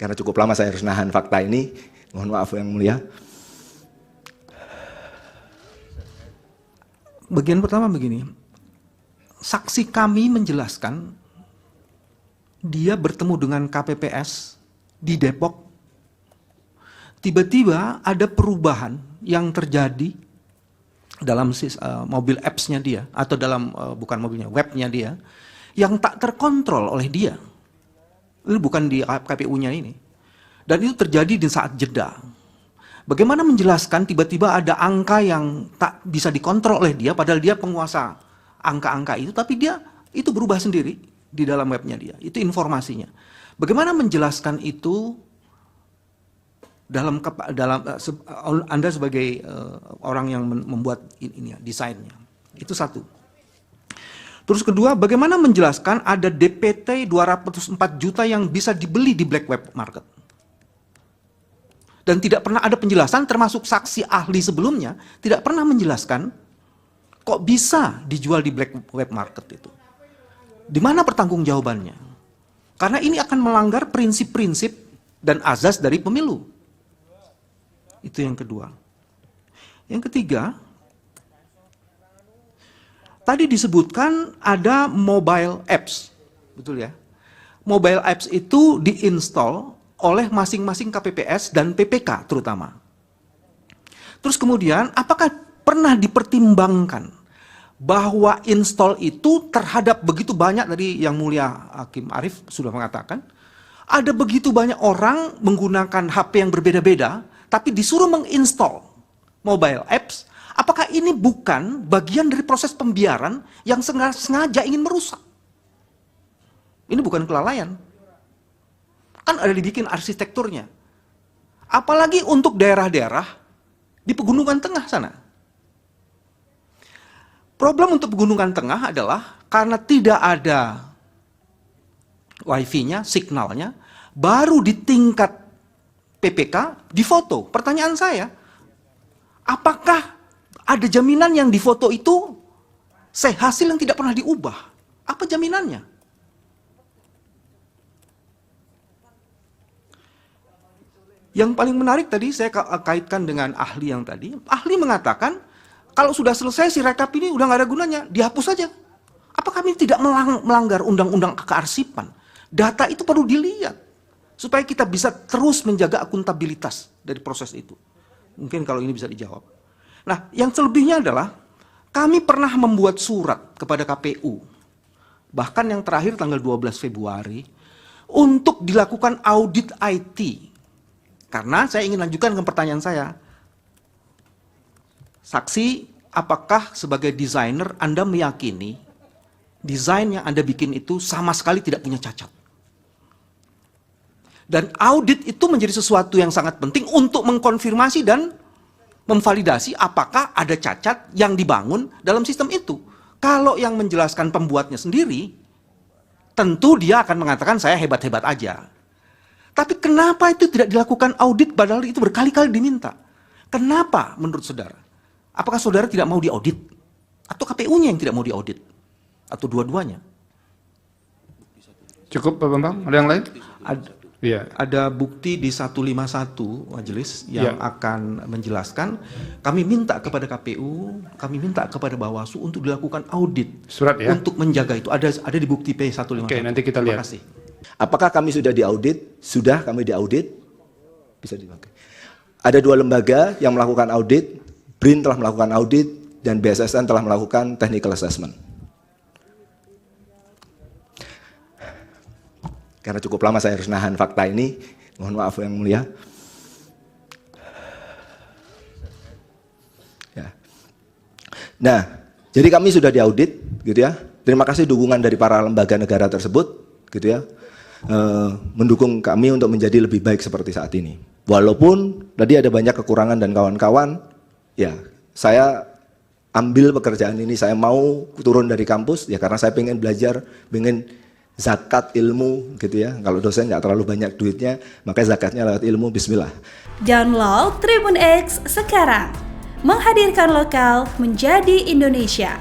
Karena cukup lama saya harus nahan fakta ini. Mohon maaf Yang Mulia. Bagian pertama begini, saksi kami menjelaskan dia bertemu dengan KPPS di Depok. Tiba-tiba ada perubahan yang terjadi dalam mobil apps-nya dia, atau dalam, bukan mobilnya, webnya dia, yang tak terkontrol oleh dia. Ini bukan di KPU-nya ini. Dan itu terjadi di saat jeda. Bagaimana menjelaskan tiba-tiba ada angka yang tak bisa dikontrol oleh dia, padahal dia penguasa angka-angka itu, tapi dia itu berubah sendiri di dalam webnya dia. Itu informasinya. Bagaimana menjelaskan itu dalam Anda sebagai orang yang membuat ini desainnya. Itu satu. Terus kedua, bagaimana menjelaskan ada DPT 204 juta yang bisa dibeli di black web market? Dan tidak pernah ada penjelasan, termasuk saksi ahli sebelumnya, tidak pernah menjelaskan kok bisa dijual di black web market itu. Di mana pertanggungjawabannya? Karena ini akan melanggar prinsip-prinsip dan azas dari pemilu. Itu yang kedua. Yang ketiga, tadi disebutkan ada mobile apps, betul ya? Mobile apps itu diinstal oleh masing-masing KPPS dan PPK terutama. Terus kemudian, apakah pernah dipertimbangkan bahwa install itu terhadap begitu banyak, tadi Yang Mulia Hakim Arief sudah mengatakan, ada begitu banyak orang menggunakan HP yang berbeda-beda, tapi disuruh menginstall mobile apps, apakah ini bukan bagian dari proses pembiaran yang sengaja ingin merusak? Ini bukan kelalaian. Kan ada dibikin arsitekturnya. Apalagi untuk daerah-daerah di Pegunungan Tengah sana. Problem untuk Pegunungan Tengah adalah karena tidak ada wifi-nya, signalnya, baru di tingkat PPK difoto. Pertanyaan saya, apakah ada jaminan yang difoto itu hasil yang tidak pernah diubah? Apa jaminannya? Yang paling menarik tadi saya kaitkan dengan ahli yang tadi. Ahli mengatakan, kalau sudah selesai si rekap ini udah nggak ada gunanya, dihapus saja. Apakah kami tidak melanggar undang-undang kearsipan? Data itu perlu dilihat supaya kita bisa terus menjaga akuntabilitas dari proses itu. Mungkin kalau ini bisa dijawab. Nah, yang selebihnya adalah kami pernah membuat surat kepada KPU, bahkan yang terakhir tanggal 12 Februari, untuk dilakukan audit IT. Karena saya ingin lanjutkan ke pertanyaan saya. Saksi, apakah sebagai desainer Anda meyakini desain yang Anda bikin itu sama sekali tidak punya cacat? Dan audit itu menjadi sesuatu yang sangat penting untuk mengkonfirmasi dan memvalidasi apakah ada cacat yang dibangun dalam sistem itu. Kalau yang menjelaskan pembuatnya sendiri, tentu dia akan mengatakan saya hebat-hebat aja. Tapi kenapa itu tidak dilakukan audit padahal itu berkali-kali diminta? Kenapa menurut saudara? Apakah saudara tidak mau diaudit? Atau KPU-nya yang tidak mau diaudit? Atau dua-duanya? Cukup Pak Bambang, ada yang lain? Ada bukti di 151 majelis yang akan menjelaskan. Kami minta kepada KPU, kami minta kepada Bawaslu untuk dilakukan audit. Surat ya? Untuk menjaga itu. Ada di bukti P151. Oke, nanti kita lihat. Terima kasih. Apakah kami sudah diaudit? Sudah kami diaudit. Bisa dipakai. Ada 2 lembaga yang melakukan audit. BRIN telah melakukan audit dan BSSN telah melakukan technical assessment. Karena cukup lama saya harus nahan fakta ini. Mohon maaf Yang Mulia. Ya. Nah, jadi kami sudah diaudit, gitu ya. Terima kasih dukungan dari para lembaga negara tersebut, gitu ya. Mendukung kami untuk menjadi lebih baik seperti saat ini. Walaupun tadi ada banyak kekurangan dan kawan-kawan, ya saya ambil pekerjaan ini, saya mau turun dari kampus, ya karena saya pengen belajar, pengen zakat ilmu gitu ya. Kalau dosen nggak terlalu banyak duitnya, makanya zakatnya lewat ilmu, bismillah. Download Tribun X sekarang, menghadirkan lokal menjadi Indonesia.